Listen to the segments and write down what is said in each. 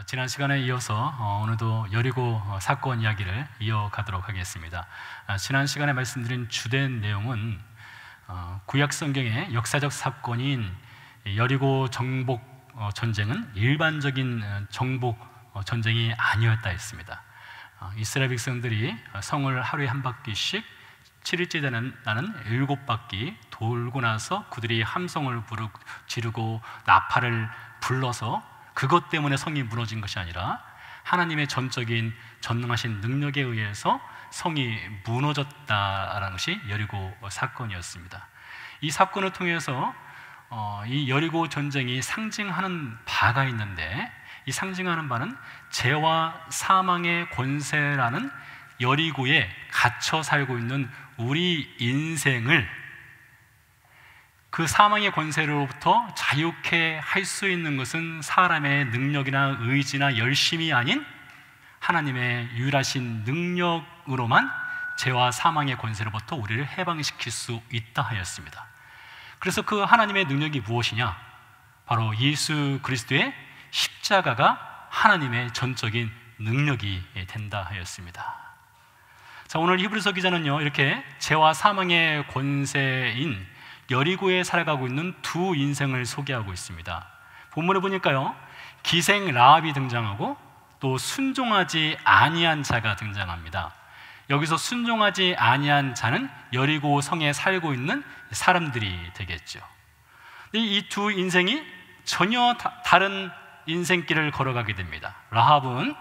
지난 시간에 이어서 오늘도 여리고 사건 이야기를 이어가도록 하겠습니다. 지난 시간에 말씀드린 주된 내용은 구약 성경의 역사적 사건인 여리고 정복 전쟁은 일반적인 정복 전쟁이 아니었다 했습니다. 이스라엘 백성들이 성을 하루에 한 바퀴씩 7일째 되는 나는 7바퀴 돌고 나서 그들이 함성을 지르고 나팔을 불러서 그것 때문에 성이 무너진 것이 아니라 하나님의 전적인 전능하신 능력에 의해서 성이 무너졌다라는 것이 여리고 사건이었습니다. 이 사건을 통해서 이 여리고 전쟁이 상징하는 바가 있는데, 이 상징하는 바는 죄와 사망의 권세라는 여리고에 갇혀 살고 있는 우리 인생을 그 사망의 권세로부터 자유케 할 수 있는 것은 사람의 능력이나 의지나 열심이 아닌 하나님의 유일하신 능력으로만 죄와 사망의 권세로부터 우리를 해방시킬 수 있다 하였습니다. 그래서 그 하나님의 능력이 무엇이냐? 바로 예수 그리스도의 십자가가 하나님의 전적인 능력이 된다 하였습니다. 자, 오늘 히브리서 기자는요, 이렇게 죄와 사망의 권세인 여리고에 살아가고 있는 두 인생을 소개하고 있습니다. 본문을 보니까요, 기생 라합이 등장하고 또 순종하지 아니한 자가 등장합니다. 여기서 순종하지 아니한 자는 여리고 성에 살고 있는 사람들이 되겠죠. 이 두 인생이 전혀 다른 인생길을 걸어가게 됩니다. 라합은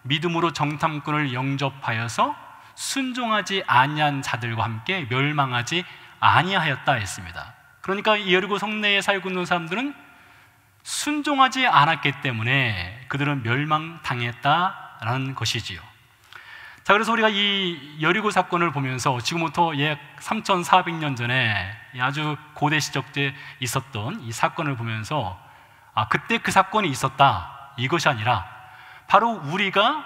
믿음으로 정탐꾼을 영접하여서 순종하지 아니한 자들과 함께 멸망하지 아니하였다 했습니다. 그러니까 이 여리고 성내에 살고 있는 사람들은 순종하지 않았기 때문에 그들은 멸망당했다라는 것이지요. 자, 그래서 우리가 이 여리고 사건을 보면서 지금부터 약 3,400년 전에 아주 고대 시적 때 있었던 이 사건을 보면서 그때 그 사건이 있었다, 이것이 아니라 바로 우리가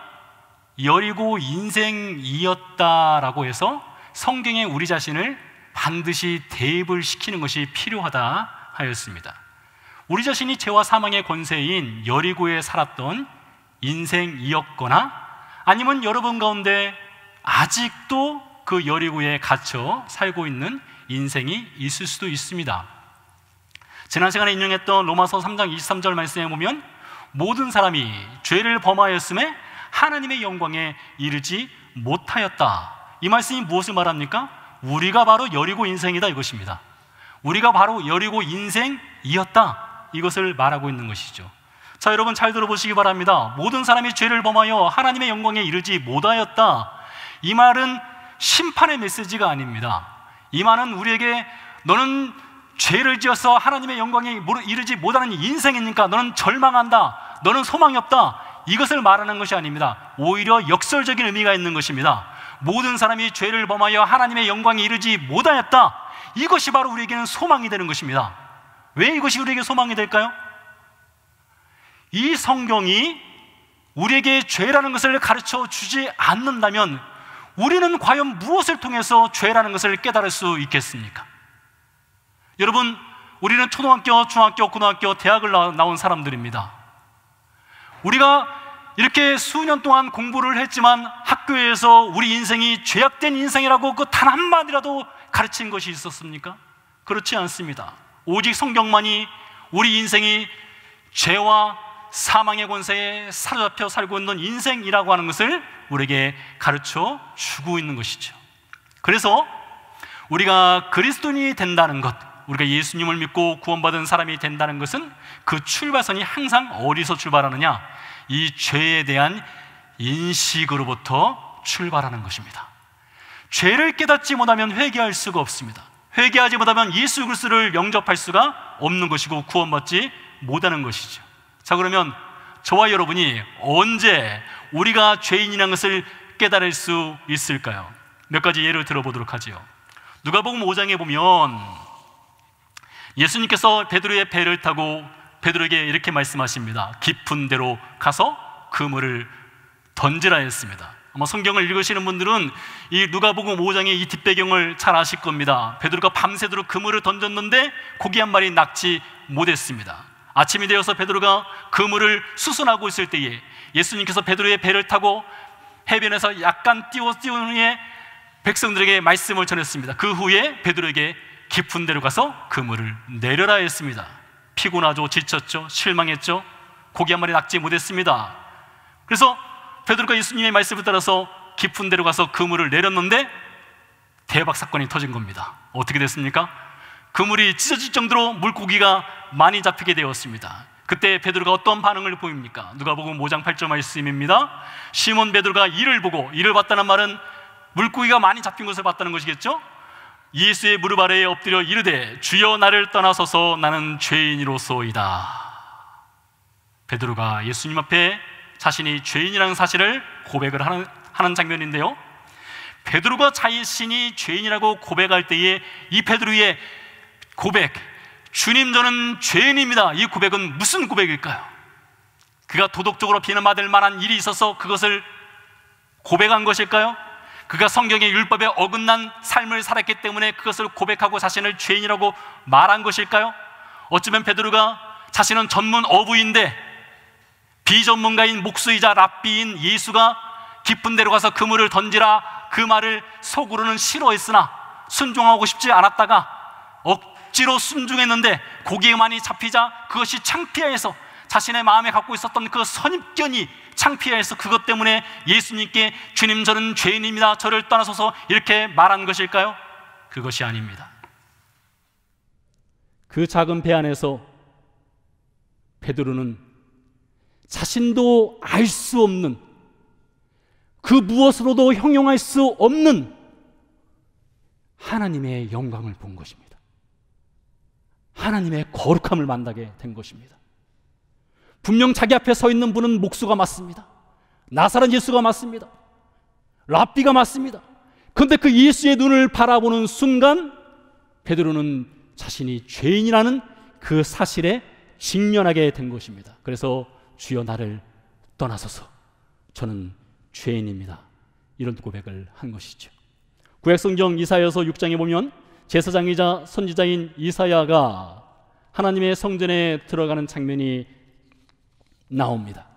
여리고 인생이었다라고 해서 성경에 우리 자신을 반드시 대입을 시키는 것이 필요하다 하였습니다. 우리 자신이 죄와 사망의 권세인 여리고에 살았던 인생이었거나 아니면 여러분 가운데 아직도 그 여리고에 갇혀 살고 있는 인생이 있을 수도 있습니다. 지난 시간에 인용했던 로마서 3장 23절 말씀에 보면 모든 사람이 죄를 범하였음에 하나님의 영광에 이르지 못하였다. 이 말씀이 무엇을 말합니까? 우리가 바로 여리고 인생이다, 이것입니다. 우리가 바로 여리고 인생이었다, 이것을 말하고 있는 것이죠. 자, 여러분 잘 들어보시기 바랍니다. 모든 사람이 죄를 범하여 하나님의 영광에 이르지 못하였다, 이 말은 심판의 메시지가 아닙니다. 이 말은 우리에게 너는 죄를 지어서 하나님의 영광에 이르지 못하는 인생이니까 너는 절망한다, 너는 소망이 없다, 이것을 말하는 것이 아닙니다. 오히려 역설적인 의미가 있는 것입니다. 모든 사람이 죄를 범하여 하나님의 영광에 이르지 못하였다, 이것이 바로 우리에게는 소망이 되는 것입니다. 왜 이것이 우리에게 소망이 될까요? 이 성경이 우리에게 죄라는 것을 가르쳐 주지 않는다면 우리는 과연 무엇을 통해서 죄라는 것을 깨달을 수 있겠습니까? 여러분, 우리는 초등학교, 중학교, 고등학교, 대학을 나온 사람들입니다. 우리가 이렇게 수년 동안 공부를 했지만 학교에서 우리 인생이 죄악된 인생이라고 그 단 한마디라도 가르친 것이 있었습니까? 그렇지 않습니다. 오직 성경만이 우리 인생이 죄와 사망의 권세에 사로잡혀 살고 있는 인생이라고 하는 것을 우리에게 가르쳐 주고 있는 것이죠. 그래서 우리가 그리스도인이 된다는 것, 우리가 예수님을 믿고 구원받은 사람이 된다는 것은 그 출발선이 항상 어디서 출발하느냐? 이 죄에 대한 인식으로부터 출발하는 것입니다. 죄를 깨닫지 못하면 회개할 수가 없습니다. 회개하지 못하면 예수 그리스도를 영접할 수가 없는 것이고 구원받지 못하는 것이죠. 자, 그러면 저와 여러분이 언제 우리가 죄인이라는 것을 깨달을 수 있을까요? 몇 가지 예를 들어보도록 하지요. 누가복음 5장에 보면 예수님께서 베드로의 배를 타고 베드로에게 이렇게 말씀하십니다. 깊은 데로 가서 그물을 던지라 했습니다. 아마 성경을 읽으시는 분들은 이 누가복음 5장의 이 뒷배경을 잘 아실 겁니다. 베드로가 밤새도록 그물을 던졌는데 고기 한 마리 낚지 못했습니다. 아침이 되어서 베드로가 그물을 수선하고 있을 때에 예수님께서 베드로의 배를 타고 해변에서 약간 띄운 후에 백성들에게 말씀을 전했습니다. 그 후에 베드로에게 깊은 데로 가서 그물을 내려라 했습니다. 피곤하죠, 지쳤죠, 실망했죠, 고기 한 마리 낚지 못했습니다. 그래서 베드로가 예수님의 말씀을 따라서 깊은 데로 가서 그물을 내렸는데 대박 사건이 터진 겁니다. 어떻게 됐습니까? 그물이 찢어질 정도로 물고기가 많이 잡히게 되었습니다. 그때 베드로가 어떤 반응을 보입니까? 누가복음 5장 8절 말씀입니다. 시몬 베드로가 이를 보고, 이를 봤다는 말은 물고기가 많이 잡힌 것을 봤다는 것이겠죠? 예수의 무릎 아래에 엎드려 이르되 주여 나를 떠나소서 나는 죄인이로소이다. 베드로가 예수님 앞에 자신이 죄인이라는 사실을 고백을 하는 장면인데요, 베드로가 자신이 죄인이라고 고백할 때에 이 베드로의 고백, 주님 저는 죄인입니다, 이 고백은 무슨 고백일까요? 그가 도덕적으로 비난받을 만한 일이 있어서 그것을 고백한 것일까요? 그가 성경의 율법에 어긋난 삶을 살았기 때문에 그것을 고백하고 자신을 죄인이라고 말한 것일까요? 어쩌면 베드로가 자신은 전문 어부인데 비전문가인 목수이자 랍비인 예수가 깊은 데로 가서 그물을 던지라 그 말을 속으로는 싫어했으나 순종하고 싶지 않았다가 억지로 순종했는데 고기가 많이 잡히자 그것이 창피해서 자신의 마음에 갖고 있었던 그 선입견이 창피해서 그것 때문에 예수님께 주님 저는 죄인입니다, 저를 떠나소서 이렇게 말한 것일까요? 그것이 아닙니다. 그 작은 배 안에서 베드로는 자신도 알 수 없는, 그 무엇으로도 형용할 수 없는 하나님의 영광을 본 것입니다. 하나님의 거룩함을 만나게 된 것입니다. 분명 자기 앞에 서 있는 분은 목수가 맞습니다. 나사렛 예수가 맞습니다. 랍비가 맞습니다. 그런데 그 예수의 눈을 바라보는 순간 베드로는 자신이 죄인이라는 그 사실에 직면하게 된 것입니다. 그래서 주여 나를 떠나소서 저는 죄인입니다, 이런 고백을 한 것이죠. 구약성경 이사야서 6장에 보면 제사장이자 선지자인 이사야가 하나님의 성전에 들어가는 장면이 나옵니다.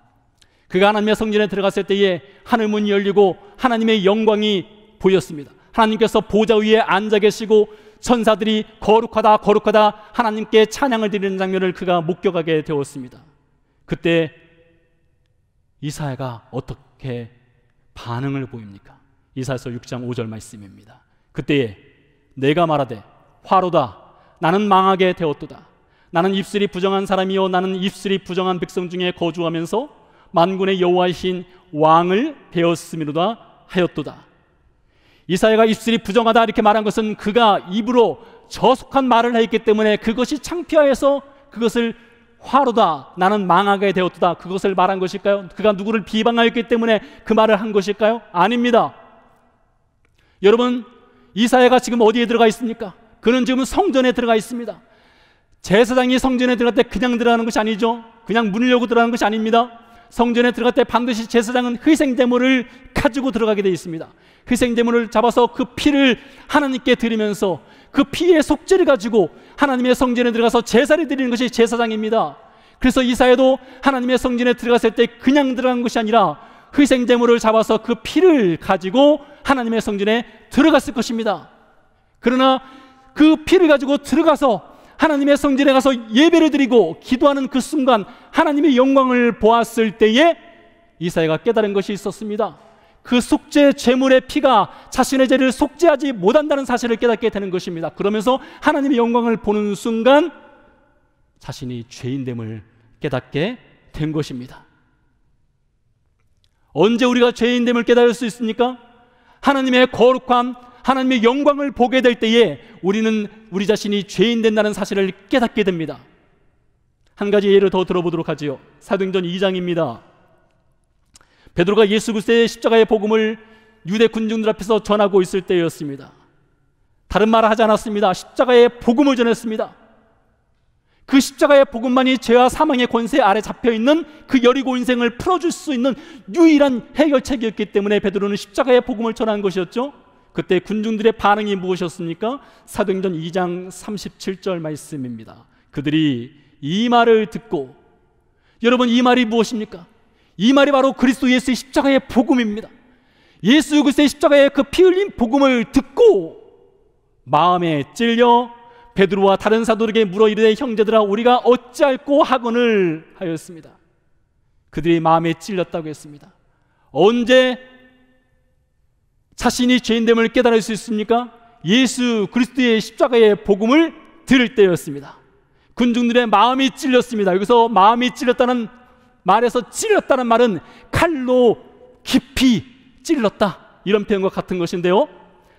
그가 하나님의 성전에 들어갔을 때에 하늘문이 열리고 하나님의 영광이 보였습니다. 하나님께서 보좌 위에 앉아 계시고 천사들이 거룩하다 거룩하다 하나님께 찬양을 드리는 장면을 그가 목격하게 되었습니다. 그때 이사야가 어떻게 반응을 보입니까? 이사야서 6장 5절 말씀입니다. 그때에 내가 말하되 화로다 나는 망하게 되었도다. 나는 입술이 부정한 사람이요 나는 입술이 부정한 백성 중에 거주하면서 만군의 여호와이신 왕을 배웠음이로다 하였도다. 이사야가 입술이 부정하다 이렇게 말한 것은 그가 입으로 저속한 말을 했기 때문에 그것이 창피하여서 그것을 화로다 나는 망하게 되었도다 그것을 말한 것일까요? 그가 누구를 비방하였기 때문에 그 말을 한 것일까요? 아닙니다. 여러분, 이사야가 지금 어디에 들어가 있습니까? 그는 지금 성전에 들어가 있습니다. 제사장이 성전에 들어갈 때 그냥 들어가는 것이 아니죠. 그냥 문을 열고 들어가는 것이 아닙니다. 성전에 들어갈 때 반드시 제사장은 희생제물을 가지고 들어가게 되어 있습니다. 희생제물을 잡아서 그 피를 하나님께 드리면서 그 피의 속죄를 가지고 하나님의 성전에 들어가서 제사를 드리는 것이 제사장입니다. 그래서 이사야도 하나님의 성전에 들어갔을 때 그냥 들어간 것이 아니라 희생제물을 잡아서 그 피를 가지고 하나님의 성전에 들어갔을 것입니다. 그러나 그 피를 가지고 들어가서 하나님의 성전에 가서 예배를 드리고 기도하는 그 순간 하나님의 영광을 보았을 때에 이사야가 깨달은 것이 있었습니다. 그 속죄 제물의 피가 자신의 죄를 속죄하지 못한다는 사실을 깨닫게 되는 것입니다. 그러면서 하나님의 영광을 보는 순간 자신이 죄인됨을 깨닫게 된 것입니다. 언제 우리가 죄인됨을 깨달을 수 있습니까? 하나님의 거룩함, 하나님의 영광을 보게 될 때에 우리는 우리 자신이 죄인 된다는 사실을 깨닫게 됩니다. 한 가지 예를 더 들어보도록 하지요. 사도행전 2장입니다. 베드로가 예수 그리스도의 십자가의 복음을 유대 군중들 앞에서 전하고 있을 때였습니다. 다른 말을 하지 않았습니다. 십자가의 복음을 전했습니다. 그 십자가의 복음만이 죄와 사망의 권세 아래 잡혀있는 그 여리고 인생을 풀어줄 수 있는 유일한 해결책이었기 때문에 베드로는 십자가의 복음을 전한 것이었죠. 그때 군중들의 반응이 무엇이었습니까? 사도행전 2장 37절 말씀입니다. 그들이 이 말을 듣고, 여러분, 이 말이 무엇입니까? 이 말이 바로 그리스도 예수의 십자가의 복음입니다. 예수 그리스도의 십자가의 그 피 흘린 복음을 듣고 마음에 찔려 베드로와 다른 사도들에게 물어 이르되 형제들아 우리가 어찌할꼬 하거늘 하였습니다. 그들이 마음에 찔렸다고 했습니다. 언제 자신이 죄인됨을 깨달을 수 있습니까? 예수 그리스도의 십자가의 복음을 들을 때였습니다. 군중들의 마음이 찔렸습니다. 여기서 마음이 찔렸다는 말에서 찔렸다는 말은 칼로 깊이 찔렀다, 이런 표현과 같은 것인데요,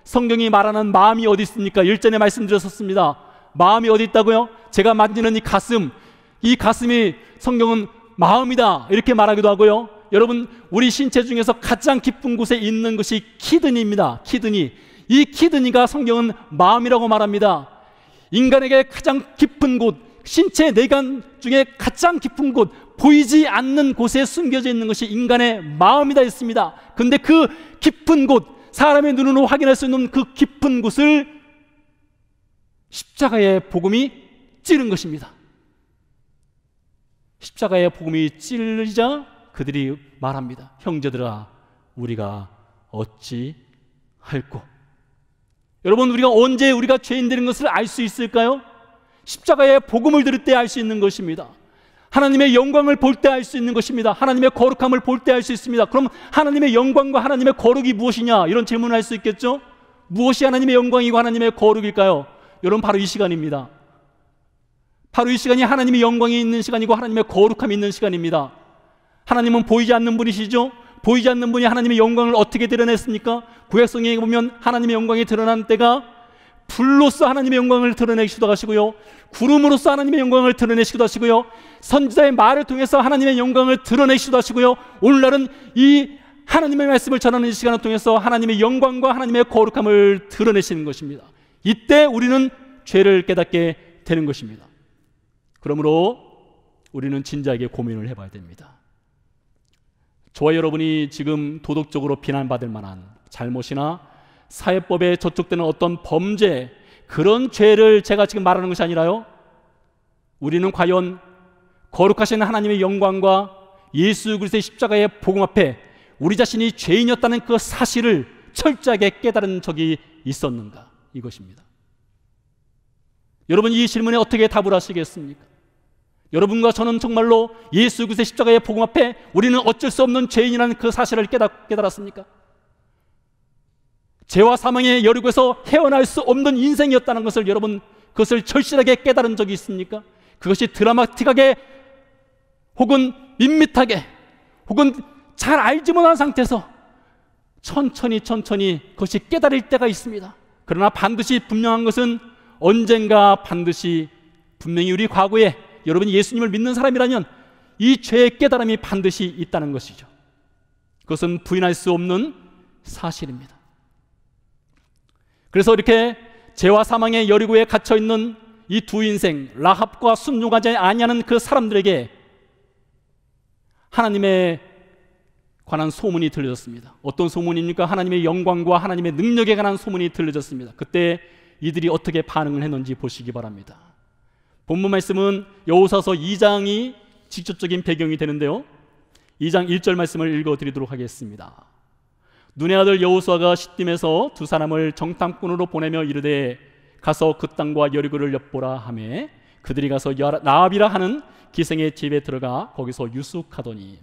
성경이 말하는 마음이 어디 있습니까? 1절에 말씀드렸었습니다. 마음이 어디 있다고요? 제가 만지는 이 가슴이 성경은 마음이다 이렇게 말하기도 하고요, 여러분, 우리 신체 중에서 가장 깊은 곳에 있는 것이 키드니입니다. 키드니. 이 키드니가 성경은 마음이라고 말합니다. 인간에게 가장 깊은 곳, 신체 내관 중에 가장 깊은 곳, 보이지 않는 곳에 숨겨져 있는 것이 인간의 마음이다 했습니다. 근데 그 깊은 곳, 사람의 눈으로 확인할 수 있는 그 깊은 곳을 십자가의 복음이 찌른 것입니다. 십자가의 복음이 찔리자 그들이 말합니다. 형제들아 우리가 어찌 할꼬. 여러분, 우리가 언제 우리가 죄인 되는 것을 알 수 있을까요? 십자가의 복음을 들을 때 알 수 있는 것입니다. 하나님의 영광을 볼 때 알 수 있는 것입니다. 하나님의 거룩함을 볼 때 알 수 있습니다. 그럼 하나님의 영광과 하나님의 거룩이 무엇이냐, 이런 질문을 할 수 있겠죠? 무엇이 하나님의 영광이고 하나님의 거룩일까요? 여러분, 바로 이 시간입니다. 바로 이 시간이 하나님의 영광이 있는 시간이고 하나님의 거룩함이 있는 시간입니다. 하나님은 보이지 않는 분이시죠? 보이지 않는 분이 하나님의 영광을 어떻게 드러냈습니까? 구약성경에 보면 하나님의 영광이 드러난 때가 불로서 하나님의 영광을 드러내시기도 하시고요, 구름으로서 하나님의 영광을 드러내시기도 하시고요, 선지자의 말을 통해서 하나님의 영광을 드러내시기도 하시고요, 오늘날은 이 하나님의 말씀을 전하는 이 시간을 통해서 하나님의 영광과 하나님의 거룩함을 드러내시는 것입니다. 이때 우리는 죄를 깨닫게 되는 것입니다. 그러므로 우리는 진지하게 고민을 해봐야 됩니다. 저와 여러분이 지금 도덕적으로 비난받을 만한 잘못이나 사회법에 저촉되는 어떤 범죄, 그런 죄를 제가 지금 말하는 것이 아니라요, 우리는 과연 거룩하신 하나님의 영광과 예수 그리스도의 십자가의 복음 앞에 우리 자신이 죄인이었다는 그 사실을 철저하게 깨달은 적이 있었는가, 이것입니다. 여러분, 이 질문에 어떻게 답을 하시겠습니까? 여러분과 저는 정말로 예수 그리스도의 십자가의 복음 앞에 우리는 어쩔 수 없는 죄인이라는 그 사실을 깨달았습니까? 죄와 사망의 여리고에서 헤어날 수 없는 인생이었다는 것을 여러분, 그것을 절실하게 깨달은 적이 있습니까? 그것이 드라마틱하게 혹은 밋밋하게 혹은 잘 알지 못한 상태에서 천천히 그것이 깨달을 때가 있습니다. 그러나 반드시 분명한 것은 언젠가 반드시 분명히 우리 과거에 여러분이 예수님을 믿는 사람이라면 이 죄의 깨달음이 반드시 있다는 것이죠. 그것은 부인할 수 없는 사실입니다. 그래서 이렇게 죄와 사망의 여리고에 갇혀있는 이 두 인생, 라합과 순종하지 아니하는 그 사람들에게 하나님에 관한 소문이 들려졌습니다. 어떤 소문입니까? 하나님의 영광과 하나님의 능력에 관한 소문이 들려졌습니다. 그때 이들이 어떻게 반응을 했는지 보시기 바랍니다. 본문 말씀은 여호수아서 2장이 직접적인 배경이 되는데요, 2장 1절 말씀을 읽어드리도록 하겠습니다. 눈의 아들 여호수아가 시딤에서 두 사람을 정탐꾼으로 보내며 이르되 가서 그 땅과 여리고를 엿보라 하매 그들이 가서 라합이라 하는 기생의 집에 들어가 거기서 유숙하더니.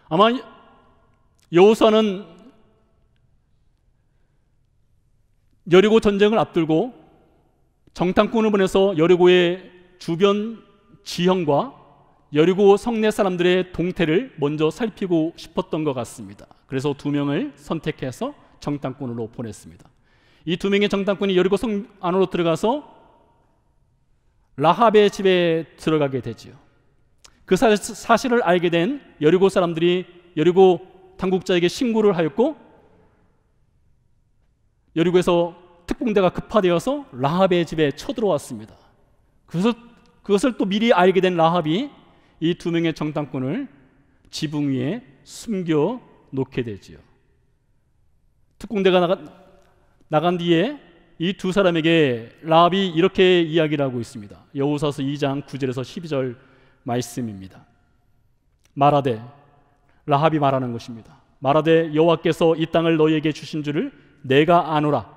아마 여호수아는 여리고 전쟁을 앞두고 정탐꾼을 보내서 여리고의 주변 지형과 여리고 성내 사람들의 동태를 먼저 살피고 싶었던 것 같습니다. 그래서 두 명을 선택해서 정탐꾼으로 보냈습니다. 이 두 명의 정탐꾼이 여리고 성 안으로 들어가서 라합의 집에 들어가게 되지요. 그 사실을 알게 된 여리고 사람들이 여리고 당국자에게 신고를 하였고, 여리고에서 특공대가 급파되어서 라합의 집에 쳐들어왔습니다. 그것을 또 미리 알게 된 라합이 이 두 명의 정탐꾼을 지붕 위에 숨겨 놓게 되지요. 특공대가 나간 뒤에 이 두 사람에게 라합이 이렇게 이야기를 하고 있습니다. 여호수아서 2장 9절에서 12절 말씀입니다. 말하되, 라합이 말하는 것입니다. 말하되 여호와께서 이 땅을 너희에게 주신 줄을 내가 아노라.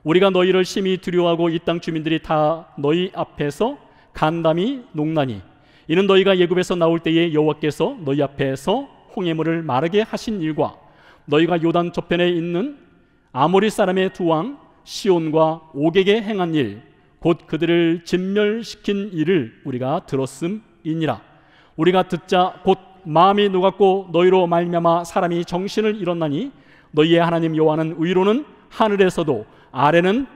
우리가 너희를 심히 두려워하고 이 땅 주민들이 다 너희 앞에서 간담이 녹나니 이는 너희가 애굽에서 나올 때에 여호와께서 너희 앞에서 홍해물을 마르게 하신 일과 너희가 요단 저편에 있는 아모리 사람의 두 왕 시온과 옥에게 행한 일, 곧 그들을 진멸시킨 일을 우리가 들었음이니라. 우리가 듣자 곧 마음이 녹았고 너희로 말미암아 사람이 정신을 잃었나니 너희의 하나님 여호와는 위로는 하늘에서도 아래는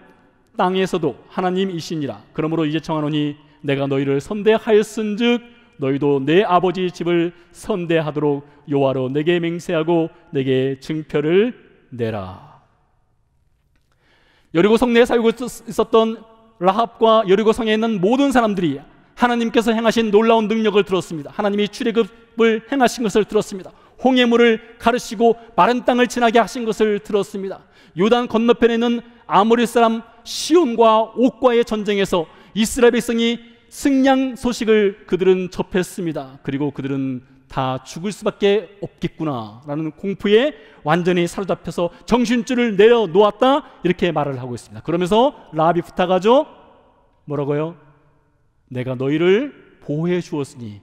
땅에서도 하나님이시니라. 그러므로 이제 청하노니 내가 너희를 선대하였은즉 너희도 내 아버지 집을 선대하도록 여호와로 내게 맹세하고 내게 증표를 내라. 여리고 성내에 살고 있었던 라합과 여리고 성에 있는 모든 사람들이 하나님께서 행하신 놀라운 능력을 들었습니다. 하나님이 출애굽을 행하신 것을 들었습니다. 홍해물을 가르시고 마른 땅을 지나게 하신 것을 들었습니다. 요단 건너편에 있는 아모리 사람 시온과 옥과의 전쟁에서 이스라엘 백성이 승량 소식을 그들은 접했습니다. 그리고 그들은 다 죽을 수밖에 없겠구나라는 공포에 완전히 사로잡혀서 정신줄을 내려놓았다, 이렇게 말을 하고 있습니다. 그러면서 라합이 부탁하죠. 뭐라고요? 내가 너희를 보호해 주었으니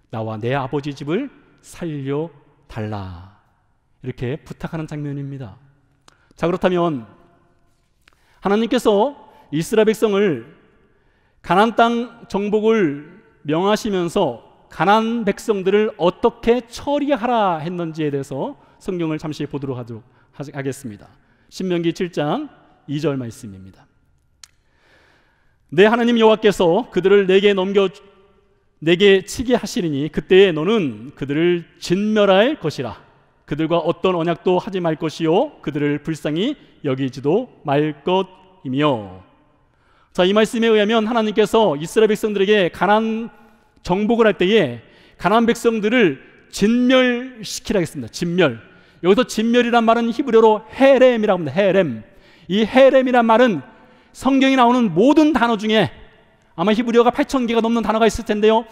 나와 내 아버지 집을 살려달라, 이렇게 부탁하는 장면입니다. 자, 그렇다면 하나님께서 이스라엘 백성을 가나안 땅 정복을 명하시면서 가나안 백성들을 어떻게 처리하라 했는지에 대해서 성경을 잠시 보도록 하겠습니다. 신명기 7장 2절 말씀입니다. 내 하나님 여호와께서 그들을 내게 치게 하시리니 그때에 너는 그들을 진멸할 것이라. 그들과 어떤 언약도 하지 말 것이요 그들을 불쌍히 여기지도 말 것이며. 자, 이 말씀에 의하면 하나님께서 이스라엘 백성들에게 가나안 정복을 할 때에 가나안 백성들을 진멸시키라 했습니다. 진멸. 여기서 진멸이란 말은 히브리어로 헤렘이라고 합니다. 헤렘. 이 헤렘이란 말은 성경에 나오는 모든 단어 중에 아마 히브리어가 8,000개가 넘는 단어가 있을 텐데요,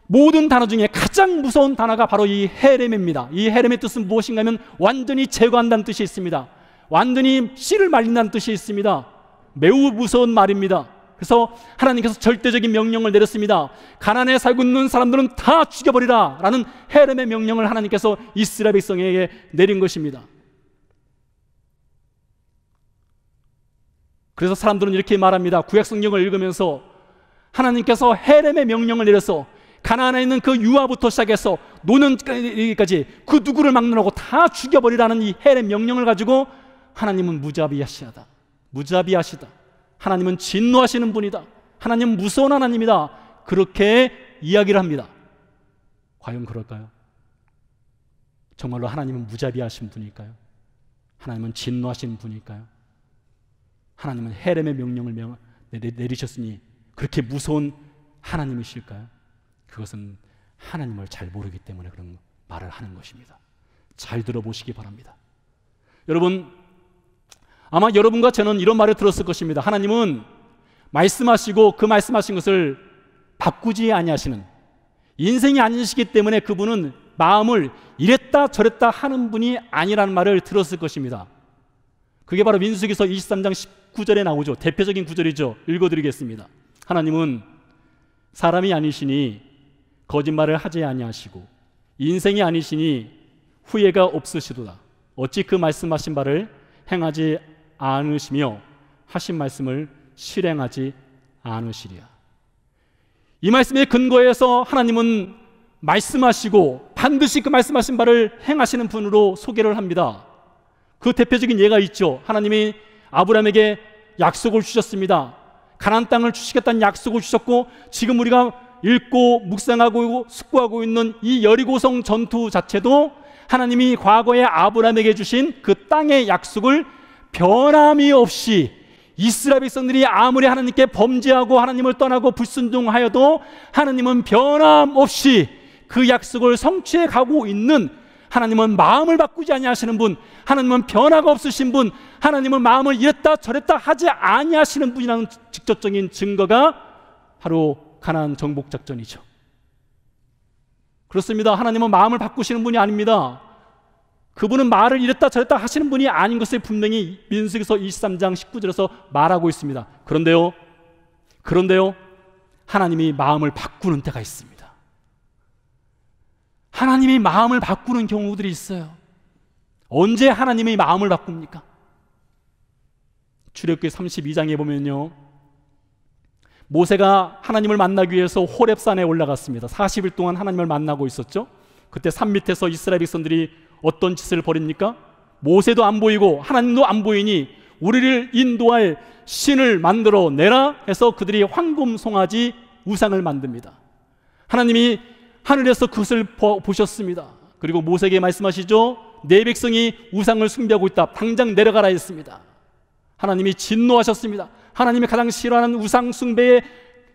모든 단어 중에 가장 무서운 단어가 바로 이 헤렘입니다. 이 헤렘의 뜻은 무엇인가 하면 완전히 제거한다는 뜻이 있습니다. 완전히 씨를 말린다는 뜻이 있습니다. 매우 무서운 말입니다. 그래서 하나님께서 절대적인 명령을 내렸습니다. 가나안에 살고 있는 사람들은 다 죽여버리라 라는 헤렘의 명령을 하나님께서 이스라엘 백성에게 내린 것입니다. 그래서 사람들은 이렇게 말합니다. 구약 성경을 읽으면서 하나님께서 헤렘의 명령을 내려서 가나안에 있는 그 유아부터 시작해서 노년까지 그 누구를 막느라고 다 죽여버리라는 이 헤렘 명령을 가지고 하나님은 무자비하시다. 무자비하시다. 하나님은 진노하시는 분이다. 하나님은 무서운 하나님이다. 그렇게 이야기를 합니다. 과연 그럴까요? 정말로 하나님은 무자비하신 분일까요? 하나님은 진노하시는 분일까요? 하나님은 헤렘의 명령을 내리셨으니 그렇게 무서운 하나님이실까요? 그것은 하나님을 잘 모르기 때문에 그런 말을 하는 것입니다. 잘 들어보시기 바랍니다. 여러분, 아마 여러분과 저는 이런 말을 들었을 것입니다. 하나님은 말씀하시고 그 말씀하신 것을 바꾸지 아니하시는, 인생이 아니시기 때문에 그분은 마음을 이랬다 저랬다 하는 분이 아니라는 말을 들었을 것입니다. 그게 바로 민수기서 23장 19절에 나오죠. 대표적인 구절이죠. 읽어드리겠습니다. 하나님은 사람이 아니시니 거짓말을 하지 아니하시고 인생이 아니시니 후회가 없으시도다. 어찌 그 말씀하신 바를 행하지 않으시며 하신 말씀을 실행하지 않으시리야. 이 말씀의 근거에서 하나님은 말씀하시고 반드시 그 말씀하신 바를 행하시는 분으로 소개를 합니다. 그 대표적인 예가 있죠. 하나님이 아브라함에게 약속을 주셨습니다. 가나안 땅을 주시겠다는 약속을 주셨고, 지금 우리가 읽고 묵상하고 숙고하고 있는 이 여리고성 전투 자체도 하나님이 과거에 아브라함에게 주신 그 땅의 약속을 변함이 없이, 이스라엘 백성들이 아무리 하나님께 범죄하고 하나님을 떠나고 불순종하여도 하나님은 변함없이 그 약속을 성취해 가고 있는 하나님은 마음을 바꾸지 아니하시는 분, 하나님은 변화가 없으신 분, 하나님은 마음을 이랬다 저랬다 하지 아니하시는 분이라는 직접적인 증거가 바로 가나안 정복 작전이죠. 그렇습니다. 하나님은 마음을 바꾸시는 분이 아닙니다. 그분은 말을 이랬다 저랬다 하시는 분이 아닌 것을 분명히 민수기서 23장 19절에서 말하고 있습니다. 그런데요, 하나님이 마음을 바꾸는 때가 있습니다. 하나님이 마음을 바꾸는 경우들이 있어요. 언제 하나님이 마음을 바꿉니까? 출애굽기 32장에 보면요, 모세가 하나님을 만나기 위해서 호렙산에 올라갔습니다. 40일 동안 하나님을 만나고 있었죠. 그때 산 밑에서 이스라엘 백성들이 어떤 짓을 벌입니까? 모세도 안 보이고 하나님도 안 보이니 우리를 인도할 신을 만들어 내라 해서 그들이 황금 송아지 우상을 만듭니다. 하나님이 하늘에서 그것을 보셨습니다. 그리고 모세에게 말씀하시죠. 내 백성이 우상을 숭배하고 있다. 당장 내려가라 했습니다. 하나님이 진노하셨습니다. 하나님이 가장 싫어하는 우상 숭배의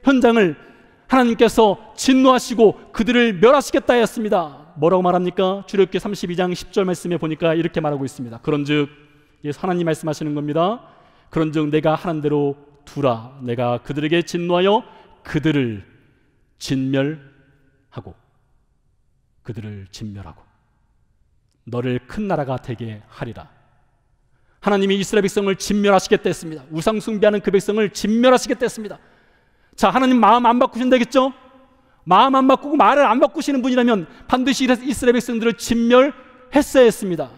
현장을 하나님께서 진노하시고 그들을 멸하시겠다 했습니다. 뭐라고 말합니까? 출애굽기 32장 10절 말씀에 보니까 이렇게 말하고 있습니다. 그런즉, 하나님 말씀하시는 겁니다. 그런즉 내가 하는 대로 두라. 내가 그들에게 진노하여 그들을 진멸하고 너를 큰 나라가 되게 하리라. 하나님이 이스라엘 백성을 진멸하시겠다 했습니다. 우상 숭배하는 그 백성을 진멸하시겠다 했습니다. 자, 하나님 마음 안 바꾸신다겠죠? 마음 안 바꾸고 말을 안 바꾸시는 분이라면 반드시 이스라엘 백성들을 진멸했어야 했습니다.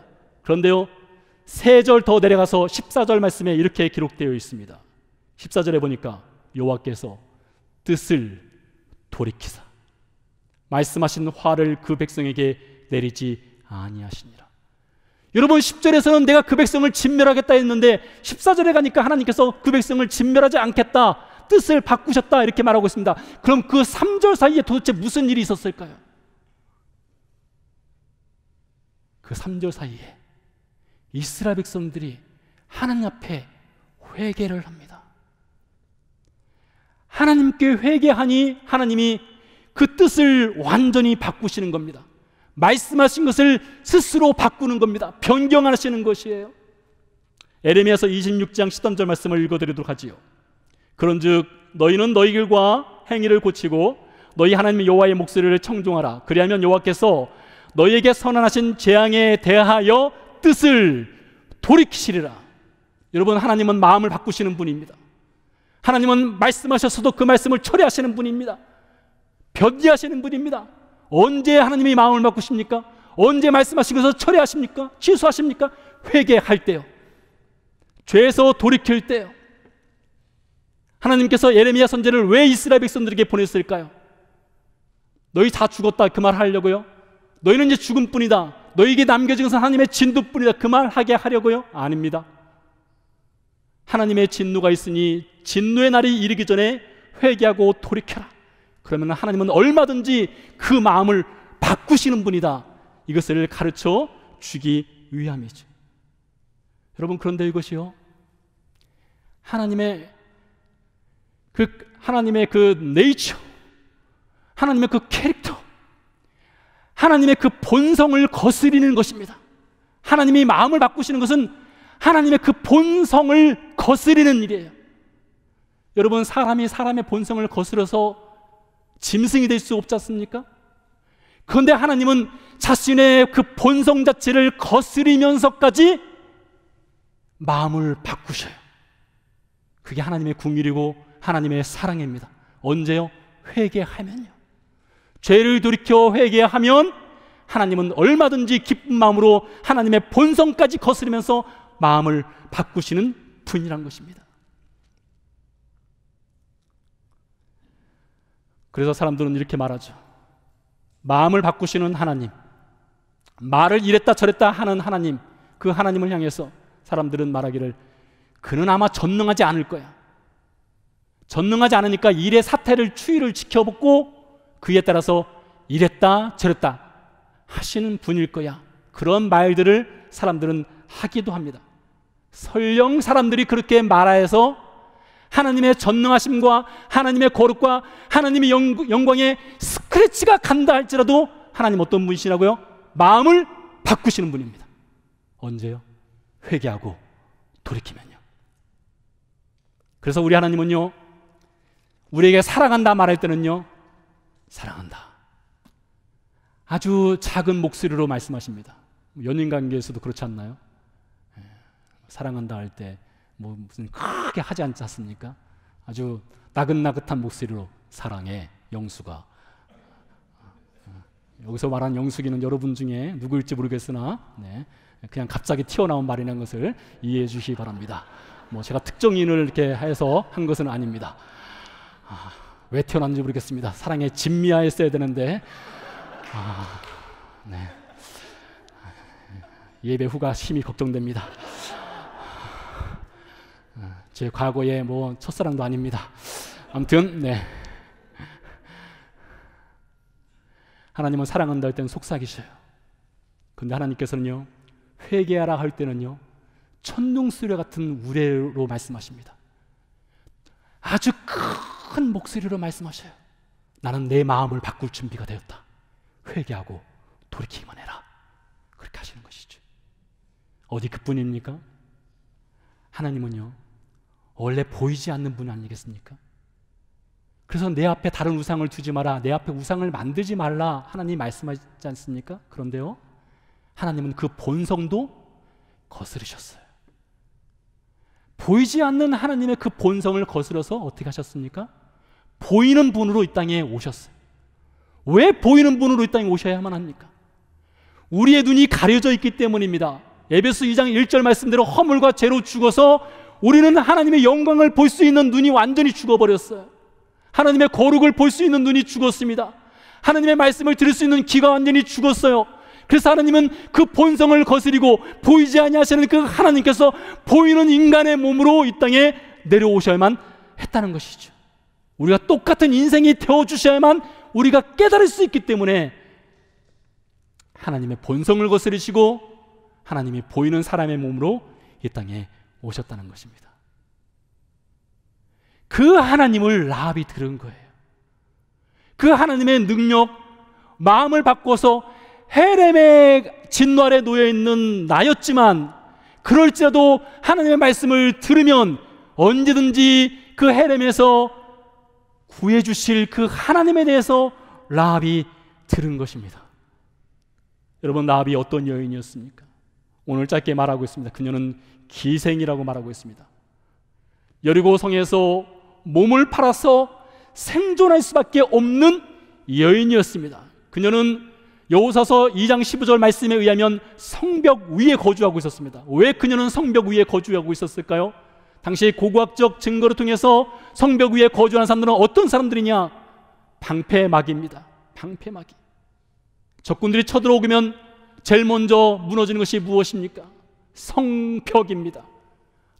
그런데요, 3절 더 내려가서 14절 말씀에 이렇게 기록되어 있습니다. 14절에 보니까 여호와께서 뜻을 돌이키사 말씀하신 화를 그 백성에게 내리지 아니하시니라. 여러분, 10절에서는 내가 그 백성을 진멸하겠다 했는데 14절에 가니까 하나님께서 그 백성을 진멸하지 않겠다, 뜻을 바꾸셨다 이렇게 말하고 있습니다. 그럼 그 3절 사이에 도대체 무슨 일이 있었을까요? 그 3절 사이에 이스라엘 백성들이 하나님 앞에 회개를 합니다. 하나님께 회개하니 하나님이 그 뜻을 완전히 바꾸시는 겁니다. 말씀하신 것을 스스로 바꾸는 겁니다. 변경하시는 것이에요. 에레미야서 26장 13절 말씀을 읽어드리도록 하지요. 그런즉 너희는 너희 길과 행위를 고치고 너희 하나님 여호와의 목소리를 청종하라. 그리하면 여호와께서 너희에게 선언하신 재앙에 대하여 뜻을 돌이키시리라. 여러분, 하나님은 마음을 바꾸시는 분입니다. 하나님은 말씀하셨어도 그 말씀을 처리하시는 분입니다. 변기하시는 분입니다. 언제 하나님이 마음을 바꾸십니까? 언제 말씀하신 것을 처리하십니까? 취소하십니까? 회개할 때요. 죄에서 돌이킬 때요. 하나님께서 예레미야 선지자를 왜 이스라엘 백성들에게 보냈을까요? 너희 다 죽었다 그 말 하려고요? 너희는 이제 죽은 뿐이다, 너희에게 남겨진 것은 하나님의 진노뿐이다 그 말 하게 하려고요? 아닙니다. 하나님의 진노가 있으니 진노의 날이 이르기 전에 회개하고 돌이켜라. 그러면 하나님은 얼마든지 그 마음을 바꾸시는 분이다, 이것을 가르쳐 주기 위함이죠. 여러분, 그런데 이것이요, 하나님의 그 네이처, 하나님의 그 캐릭터, 하나님의 그 본성을 거스리는 것입니다. 하나님이 마음을 바꾸시는 것은 하나님의 그 본성을 거스리는 일이에요. 여러분, 사람이 사람의 본성을 거스려서 짐승이 될 수 없지 않습니까? 그런데 하나님은 자신의 그 본성 자체를 거스리면서까지 마음을 바꾸셔요. 그게 하나님의 궁율이고 하나님의 사랑입니다. 언제요? 회개하면요. 죄를 돌이켜 회개하면 하나님은 얼마든지 기쁜 마음으로 하나님의 본성까지 거스르면서 마음을 바꾸시는 분이란 것입니다. 그래서 사람들은 이렇게 말하죠. 마음을 바꾸시는 하나님, 말을 이랬다 저랬다 하는 하나님, 그 하나님을 향해서 사람들은 말하기를 그는 아마 전능하지 않을 거야. 전능하지 않으니까 일의 사태를 추이를 지켜보고 그에 따라서 이랬다 저랬다 하시는 분일 거야. 그런 말들을 사람들은 하기도 합니다. 설령 사람들이 그렇게 말하여서 하나님의 전능하심과 하나님의 거룩과 하나님의 영광에 스크래치가 간다 할지라도 하나님 어떤 분이시라고요? 마음을 바꾸시는 분입니다. 언제요? 회개하고 돌이키면요. 그래서 우리 하나님은요, 우리에게 사랑한다 말할 때는요, 사랑한다, 아주 작은 목소리로 말씀하십니다. 연인관계에서도 그렇지 않나요? 사랑한다 할 때 뭐 무슨 크게 하지 않지 않습니까? 아주 나긋나긋한 목소리로 사랑해 영수가. 여기서 말하는 영숙이는 여러분 중에 누구일지 모르겠으나 그냥 갑자기 튀어나온 말이라는 것을 이해해 주시기 바랍니다. 뭐 제가 특정인을 이렇게 해서 한 것은 아닙니다. 왜 튀어나왔는지 모르겠습니다. 사랑의 진미하였어야 되는데 예배 후가 심히 걱정됩니다. 제 과거에 뭐 첫사랑도 아닙니다. 아무튼 하나님은 사랑한다 할 때는 속삭이셔요. 근데 하나님께서는요, 회개하라 할 때는요, 천둥소리 같은 우레로 말씀하십니다. 아주 큰 목소리로 말씀하셔요. 나는 내 마음을 바꿀 준비가 되었다. 회개하고 돌이키기만 해라. 그렇게 하시는 것이죠. 어디 그뿐입니까? 하나님은요, 원래 보이지 않는 분 아니겠습니까? 그래서 내 앞에 다른 우상을 두지 마라, 내 앞에 우상을 만들지 말라 하나님 말씀하지 않습니까? 그런데요, 하나님은 그 본성도 거스르셨어요. 보이지 않는 하나님의 그 본성을 거스려서 어떻게 하셨습니까? 보이는 분으로 이 땅에 오셨어요. 왜 보이는 분으로 이 땅에 오셔야만 합니까? 우리의 눈이 가려져 있기 때문입니다. 에베소 2장 1절 말씀대로 허물과 죄로 죽어서 우리는 하나님의 영광을 볼 수 있는 눈이 완전히 죽어버렸어요. 하나님의 거룩을 볼 수 있는 눈이 죽었습니다. 하나님의 말씀을 들을 수 있는 귀가 완전히 죽었어요. 그래서 하나님은 그 본성을 거스리고 보이지 아니하시는 그 하나님께서 보이는 인간의 몸으로 이 땅에 내려오셔야만 했다는 것이죠. 우리가 똑같은 인생이 되어주셔야만 우리가 깨달을 수 있기 때문에 하나님의 본성을 거스르시고 하나님이 보이는 사람의 몸으로 이 땅에 오셨다는 것입니다. 그 하나님을 라합이 들은 거예요. 그 하나님의 능력, 마음을 바꿔서 헤렘의 진노 아래 놓여있는 나였지만 그럴지라도 하나님의 말씀을 들으면 언제든지 그 헤렘에서 구해주실 그 하나님에 대해서 라합이 들은 것입니다. 여러분, 라합이 어떤 여인이었습니까? 오늘 짧게 말하고 있습니다. 그녀는 기생이라고 말하고 있습니다. 여리고 성에서 몸을 팔아서 생존할 수밖에 없는 여인이었습니다. 그녀는 여호사서 2장 15절 말씀에 의하면 성벽 위에 거주하고 있었습니다. 왜 그녀는 성벽 위에 거주하고 있었을까요? 당시 고고학적 증거를 통해서 성벽 위에 거주하는 사람들은 어떤 사람들이냐? 방패막이입니다. 방패막이. 적군들이 쳐들어오면 제일 먼저 무너지는 것이 무엇입니까? 성벽입니다.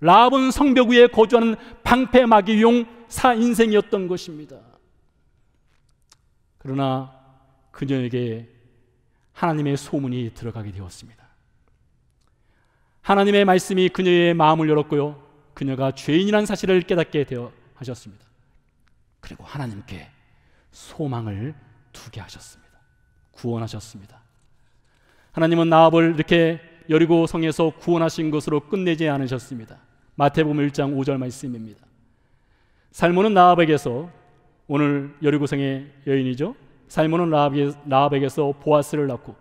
라합은 성벽 위에 거주하는 방패막이용 사인생이었던 것입니다. 그러나 그녀에게 하나님의 소문이 들어가게 되었습니다. 하나님의 말씀이 그녀의 마음을 열었고요, 그녀가 죄인이라는 사실을 깨닫게 되어 하셨습니다. 그리고 하나님께 소망을 두게 하셨습니다. 구원하셨습니다. 하나님은 라합을 이렇게 여리고 성에서 구원하신 것으로 끝내지 않으셨습니다. 마태복음 1장 5절 말씀입니다. 살몬은 라합에게서, 오늘 여리고 성의 여인이죠, 살몬은 라합에게서 보아스를 낳고,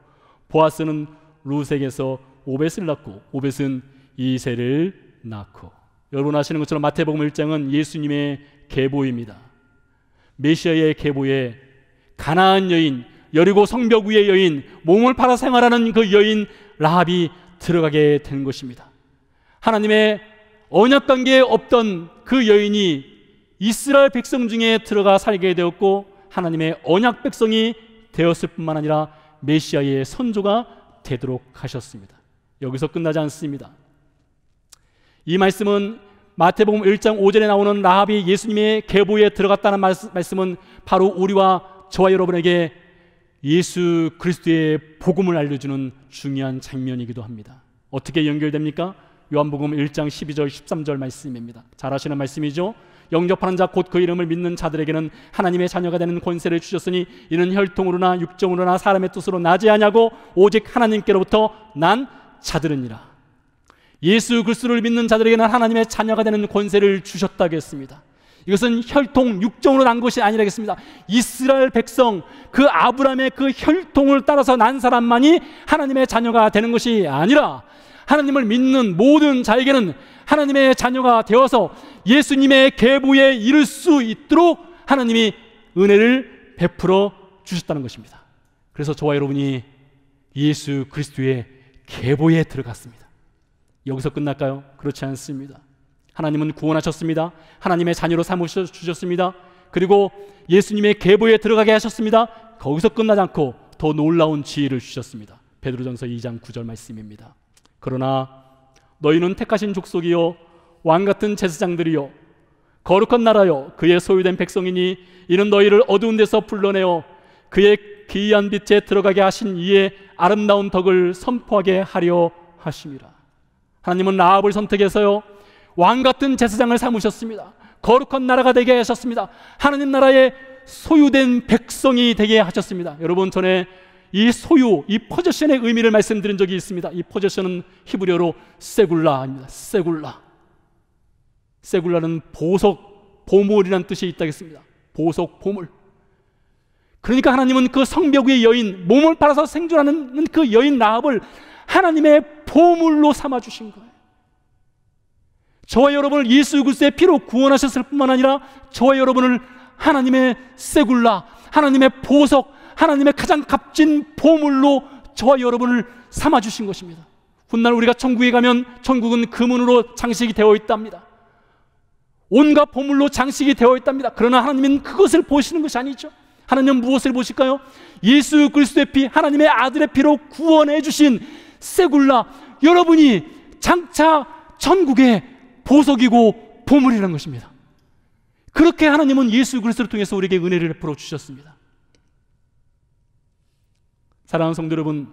보아스는 룻에게서 오벳을 낳고, 오벳은 이새를 낳고. 여러분 아시는 것처럼 마태복음 1장은 예수님의 계보입니다. 메시아의 계보에 가나안 여인, 여리고 성벽 위의 여인, 몸을 팔아 생활하는 그 여인 라합이 들어가게 된 것입니다. 하나님의 언약 관계에 없던 그 여인이 이스라엘 백성 중에 들어가 살게 되었고, 하나님의 언약 백성이 되었을 뿐만 아니라 메시아의 선조가 되도록 하셨습니다. 여기서 끝나지 않습니다. 이 말씀은 마태복음 1장 5절에 나오는 라합이 예수님의 계보에 들어갔다는 말씀은 바로 우리와 저와 여러분에게 예수 그리스도의 복음을 알려주는 중요한 장면이기도 합니다. 어떻게 연결됩니까? 요한복음 1장 12절 13절 말씀입니다. 잘 아시는 말씀이죠. 영접하는 자 곧 그 이름을 믿는 자들에게는 하나님의 자녀가 되는 권세를 주셨으니 이는 혈통으로나 육정으로나 사람의 뜻으로 나지 아니하고 오직 하나님께로부터 난 자들이니라. 예수 그리스도를 믿는 자들에게는 하나님의 자녀가 되는 권세를 주셨다고 했습니다. 이것은 혈통, 육정으로 난 것이 아니라겠습니다. 이스라엘 백성, 그 아브라함의 그 혈통을 따라서 난 사람만이 하나님의 자녀가 되는 것이 아니라 하나님을 믿는 모든 자에게는 하나님의 자녀가 되어서 예수님의 계보에 이를 수 있도록 하나님이 은혜를 베풀어 주셨다는 것입니다. 그래서 저와 여러분이 예수 그리스도의 계보에 들어갔습니다. 여기서 끝날까요? 그렇지 않습니다. 하나님은 구원하셨습니다. 하나님의 자녀로 삼으셔 주셨습니다. 그리고 예수님의 계보에 들어가게 하셨습니다. 거기서 끝나지 않고 더 놀라운 지혜를 주셨습니다. 베드로전서 2장 9절 말씀입니다. 그러나 너희는 택하신 족속이요 왕같은 제사장들이요 거룩한 나라요 그의 소유된 백성이니 이는 너희를 어두운 데서 불러내어 그의 기이한 빛에 들어가게 하신 이의 아름다운 덕을 선포하게 하려 하심이라. 하나님은 라합을 선택해서요 왕같은 제사장을 삼으셨습니다. 거룩한 나라가 되게 하셨습니다. 하나님 나라의 소유된 백성이 되게 하셨습니다. 여러분, 전에 이 소유, 이 포제션의 의미를 말씀드린 적이 있습니다. 이 포제션은 히브리어로 세굴라입니다. 세굴라는 보석, 보물이라는 뜻이 있다겠습니다. 보석, 보물. 그러니까 하나님은 그 성벽 위의 여인, 몸을 팔아서 생존하는 그 여인 라합을 하나님의 보물로 삼아주신 거예요. 저와 여러분을 예수 그리스도의 피로 구원하셨을 뿐만 아니라 저와 여러분을 하나님의 세굴라, 하나님의 보석, 하나님의 가장 값진 보물로 저와 여러분을 삼아주신 것입니다. 훗날 우리가 천국에 가면 천국은 금은으로 장식이 되어 있답니다. 온갖 보물로 장식이 되어 있답니다. 그러나 하나님은 그것을 보시는 것이 아니죠. 하나님은 무엇을 보실까요? 예수 그리스도의 피, 하나님의 아들의 피로 구원해 주신 세굴라, 여러분이 장차 천국의 보석이고 보물이라는 것입니다. 그렇게 하나님은 예수 그리스도를 통해서 우리에게 은혜를 베풀어 주셨습니다. 사랑하는 성도 여러분,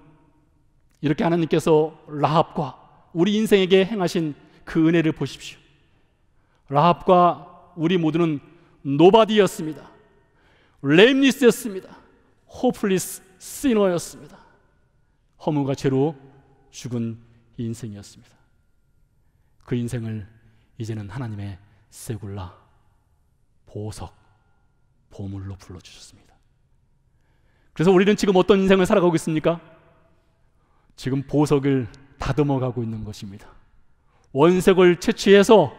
이렇게 하나님께서 라합과 우리 인생에게 행하신 그 은혜를 보십시오. 라합과 우리 모두는 노바디였습니다. 레임리스였습니다. 호플리스 시너였습니다. 허무가 죄로 죽은 인생이었습니다. 그 인생을 이제는 하나님의 세굴라, 보석, 보물로 불러주셨습니다. 그래서 우리는 지금 어떤 인생을 살아가고 있습니까? 지금 보석을 다듬어가고 있는 것입니다. 원석을 채취해서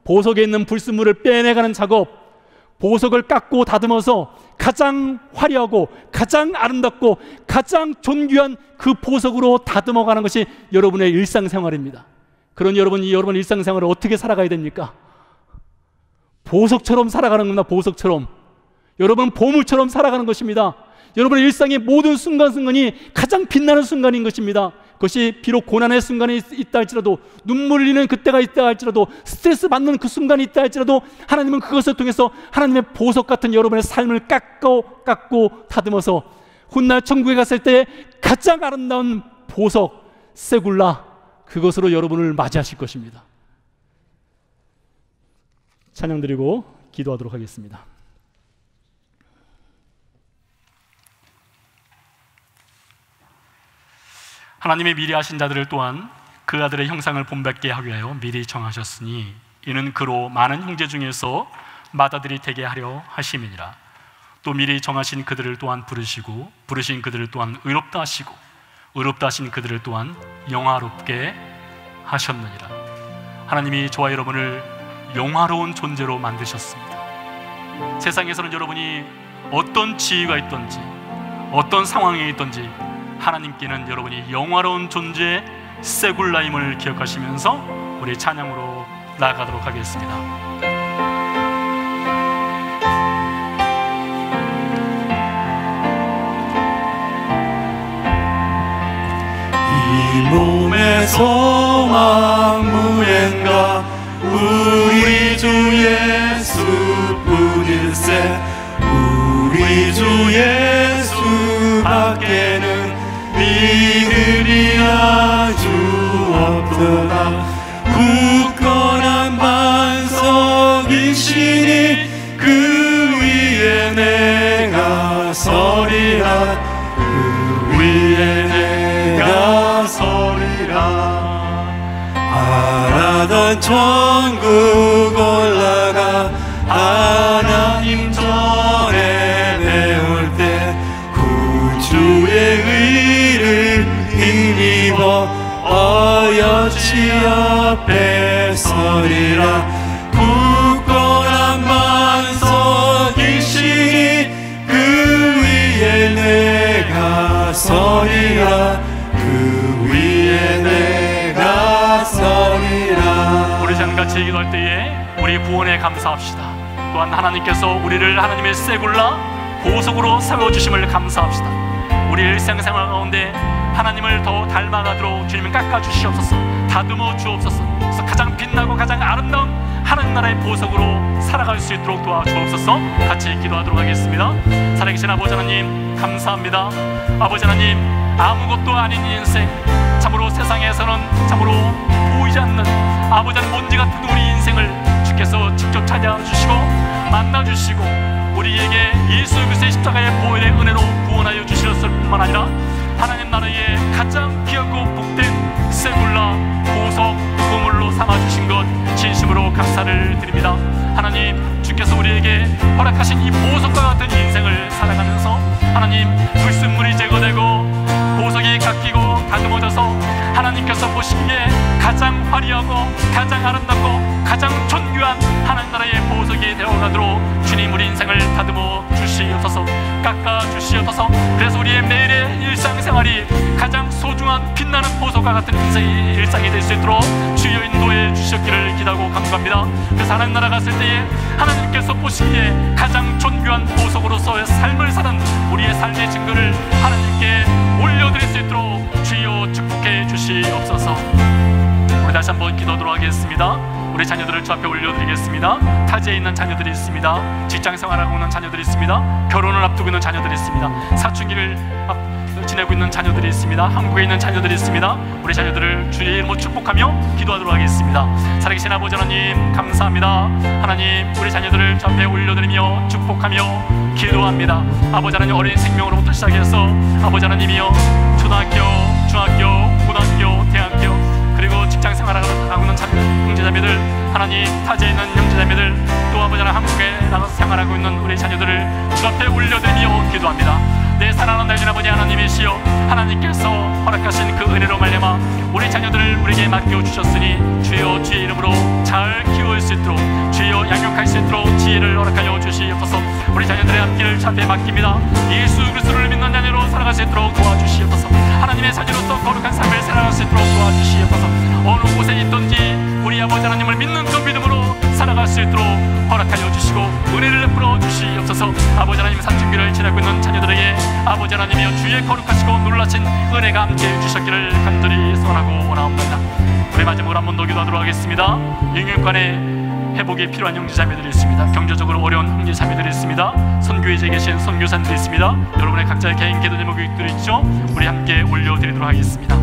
보석에 있는 불순물을 빼내가는 작업, 보석을 깎고 다듬어서 가장 화려하고 가장 아름답고 가장 존귀한 그 보석으로 다듬어가는 것이 여러분의 일상생활입니다. 그런 여러분이 여러분 일상생활을 어떻게 살아가야 됩니까? 보석처럼 살아가는 겁니다. 보석처럼. 여러분 보물처럼 살아가는 것입니다. 여러분의 일상의 모든 순간순간이 가장 빛나는 순간인 것입니다. 그것이 비록 고난의 순간이 있다 할지라도, 눈물 흘리는 그때가 있다 할지라도, 스트레스 받는 그 순간이 있다 할지라도 하나님은 그것을 통해서 하나님의 보석 같은 여러분의 삶을 깎고 다듬어서 훗날 천국에 갔을 때 가장 아름다운 보석, 세굴라, 그것으로 여러분을 맞이하실 것입니다. 찬양 드리고 기도하도록 하겠습니다. 하나님의 미리 하신 자들을 또한 그 아들의 형상을 본받게 하기 위하여 미리 정하셨으니 이는 그로 많은 형제 중에서 맏아들이 되게 하려 하심이니라. 또 미리 정하신 그들을 또한 부르시고 부르신 그들을 또한 의롭다 하시고 의롭다 하신 그들을 또한 영화롭게 하셨느니라. 하나님이 저와 여러분을 영화로운 존재로 만드셨습니다. 세상에서는 여러분이 어떤 지위가 있든지 어떤 상황에 있든지 하나님께는 여러분이 영화로운 존재 세굴라임을 기억하시면서 우리 찬양으로 나아가도록 하겠습니다. 이 몸의 소망 무엔가 우리 주 예수뿐일세. 우리 주 예수 밖에는 이들이 아주 없도다. 굳건한 반석이시 위에 내가 서리라 그 위에 내가 서리라 바라던 천국 올라가 하나님 전에 배울 때 구주의 의를 힘입어 어여치 앞에 서리라 굳건한 반석이시니 그 위에 내가 서리라 그 위에 내가 서리라. 우리 전같이 기도할 때에 우리 구원에 감사합시다. 또한 하나님께서 우리를 하나님의 쇠굴라 보석으로 세워주심을 감사합시다. 우리 일상생활 가운데 하나님을 더 닮아가도록 주님을 깎아주시옵소서. 다듬어 주옵소서. 그래서 가장 빛나고 가장 아름다운 하나님 나라의 보석으로 살아갈 수 있도록 도와주옵소서. 같이 기도하도록 하겠습니다. 살아계신 아버지 하나님 감사합니다. 아버지 하나님 아무것도 아닌 인생, 참으로 세상에서는 참으로 보이지 않는 아버지 하나님 먼지 같은 우리 인생을 주께서 직접 찾아주시고 만나주시고 우리에게 예수 그리스도의 십자가의 보혈의 은혜로 구원하여 주셨을 뿐만 아니라 하나님 나라의 가장 귀하고 복된 세굴라 보석 보물로 삼아주신 것 진심으로 감사를 드립니다. 하나님 주께서 우리에게 허락하신 이 보석과 같은 인생을 살아가면서 하나님 불순물이 제거되고 보석이 깎이고 다듬어져서 하나님께서 보시기에 가장 화려하고 가장 아름답고 가장 존귀한 하나님 나라의 보석이 되어가도록 주님 우리 인생을 다듬어 주시옵소서. 깎아 주시옵소서. 그래서 우리의 매일의 일상생활이 가장 소중한 빛나는 보석과 같은 인생의 일상이 될 수 있도록 주여 인도해 주셨기를 기도하고 간구합니다. 그래서 하나님 나라 갔을 때에 하나님께서 보시기에 가장 존귀한 보석으로서의 삶을 사는 우리의 삶의 증거를 하나님께 올려드릴 수 있도록 주여 축복해 주시옵소서. 우리 다시 한번 기도하도록 하겠습니다. 우리 자녀들을 주 앞에 올려드리겠습니다. 타지에 있는 자녀들이 있습니다. 직장생활하고 있는 자녀들이 있습니다. 결혼을 앞두고 있는 자녀들이 있습니다. 사춘기를 지내고 있는 자녀들이 있습니다. 한국에 있는 자녀들이 있습니다. 우리 자녀들을 주의 이름으로 축복하며 기도하도록 하겠습니다. 살아계신 아버지 하나님 감사합니다. 하나님 우리 자녀들을 주 앞에 올려드리며 축복하며 기도합니다. 아버지 하나님 어린 생명으로부터 시작해서 아버지 하나님이여 초등학교, 중학교, 고등학교, 대학교 그리고 직장생활하고 있는 형제자매들 하나님 타지에 있는 형제자매들 또 아버지 하나님 한국에 나가서 생활하고 있는 우리 자녀들을 주 앞에 올려드리며 기도합니다. 내 사랑하는 날진 아버지 하나님이시여 하나님께서 허락하신 그 은혜로 말미암아 우리 자녀들을 우리에게 맡겨주셨으니 주여 주의 이름으로 잘 키울 수 있도록 주여 양육할 수 있도록 지혜를 허락하여 주시옵소서. 우리 자녀들의 앞길을 주 앞에 맡깁니다. 예수 그리스도를 믿는 자녀로 살아갈 수 있도록 도와주시옵소서. 하나님의 자녀로서 거룩한 삶을 살아갈 수 있도록 도와주시옵소서. 어느 곳에 있든지 우리 아버지 하나님을 믿는 그 믿음으로 살아갈 수 있도록 허락하여 주시고 은혜를 베풀어 주시옵소서. 아버지 하나님 사춘기를 지나고 있는 자녀들에게 아버지 하나님이여 주의 거룩하시고 놀라신 은혜가 함께해 주셨기를 간절히 소원하고 원하옵나이다. 우리 마지막으로 한 번 더 기도하도록 하겠습니다. 영육간에 회복이 필요한 형제자매들이 있습니다. 경제적으로 어려운 형제자매들이 있습니다. 선교회에 계신 선교사님들이 있습니다. 여러분의 각자의 개인 기도 제목들이 있죠. 우리 함께 올려드리도록 하겠습니다.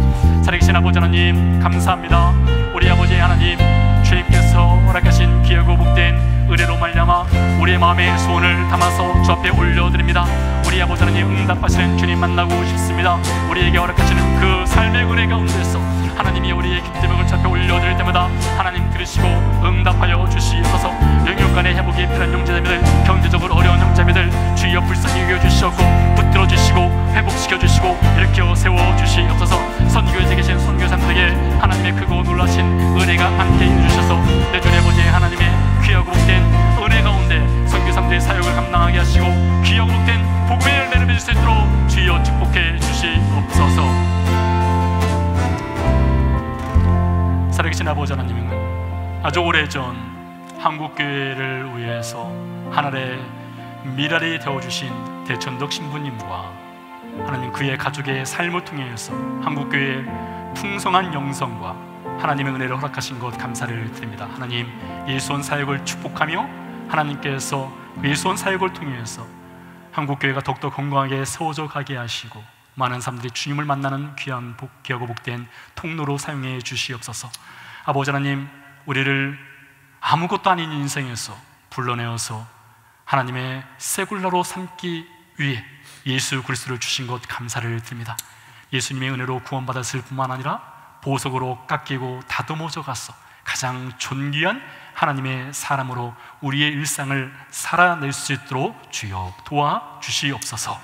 살아계신 아버지 하나님 감사합니다. 우리 아버지 하나님 주님께서 허락하신 귀하고 복된 은혜로 말미암아 우리의 마음의 소원을 담아서 주 앞에 올려드립니다. 우리 아버지 하나님 응답하시는 주님 만나고 싶습니다. 우리에게 허락하시는 그 삶의 은혜 가운데서 하나님이 우리의 기도 제목을 주 앞에 올려드릴 때마다 하나님 들으시고 응답하여 주시옵소서. 영육간의 회복이 필요한 형제자매들 경제적으로 어려운 형제자매들 주여 불쌍히 여겨주시옵고 붙들어 주시고 회복시켜 주시고 일으켜 세워 주시옵소서. 선교회에 계신 선교사님들에게 하나님의 크고 놀라신 은혜가 함께해 주셔서 내 주의 아버지 하나님의 귀하고 복된 은혜 가운데 선교사님들의 사역을 감당하게 하시고 귀하고 복된 복음의 열매를 맺을 수 있도록 주여 축복해 주시옵소서. 살아계신 아버지 하나님은 아주 오래전 한국교회를 위해서 하늘의 미랄이 되어주신 대천덕 신부님과 하나님 그의 가족의 삶을 통해서 한국교회의 풍성한 영성과 하나님의 은혜를 허락하신 것 감사를 드립니다. 하나님 예수원 사역을 축복하며 하나님께서 예수원 사역을 통해서 한국교회가 더욱더 건강하게 세워져 가게 하시고 많은 사람들이 주님을 만나는 귀하고 복된 통로로 사용해 주시옵소서. 아버지 하나님 우리를 아무것도 아닌 인생에서 불러내어서 하나님의 세굴라로 삼기 위해 예수 그리스도를 주신 것 감사를 드립니다. 예수님의 은혜로 구원받았을 뿐만 아니라 보석으로 깎이고 다듬어져 가서 가장 존귀한 하나님의 사람으로 우리의 일상을 살아낼 수 있도록 주여 도와주시옵소서.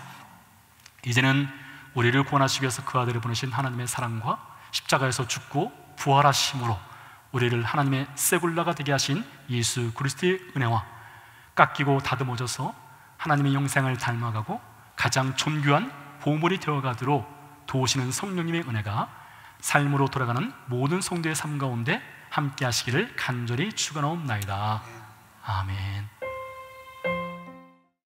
이제는 우리를 구원하시기 위해서 그 아들을 보내신 하나님의 사랑과 십자가에서 죽고 부활하심으로 우리를 하나님의 세굴라가 되게 하신 예수 그리스도의 은혜와 깎이고 다듬어져서 하나님의 형상을 닮아가고 가장 존귀한 보물이 되어가도록 도우시는 성령님의 은혜가 삶으로 돌아가는 모든 성도의 삶 가운데 함께 하시기를 간절히 축원하옵나이다. 아멘.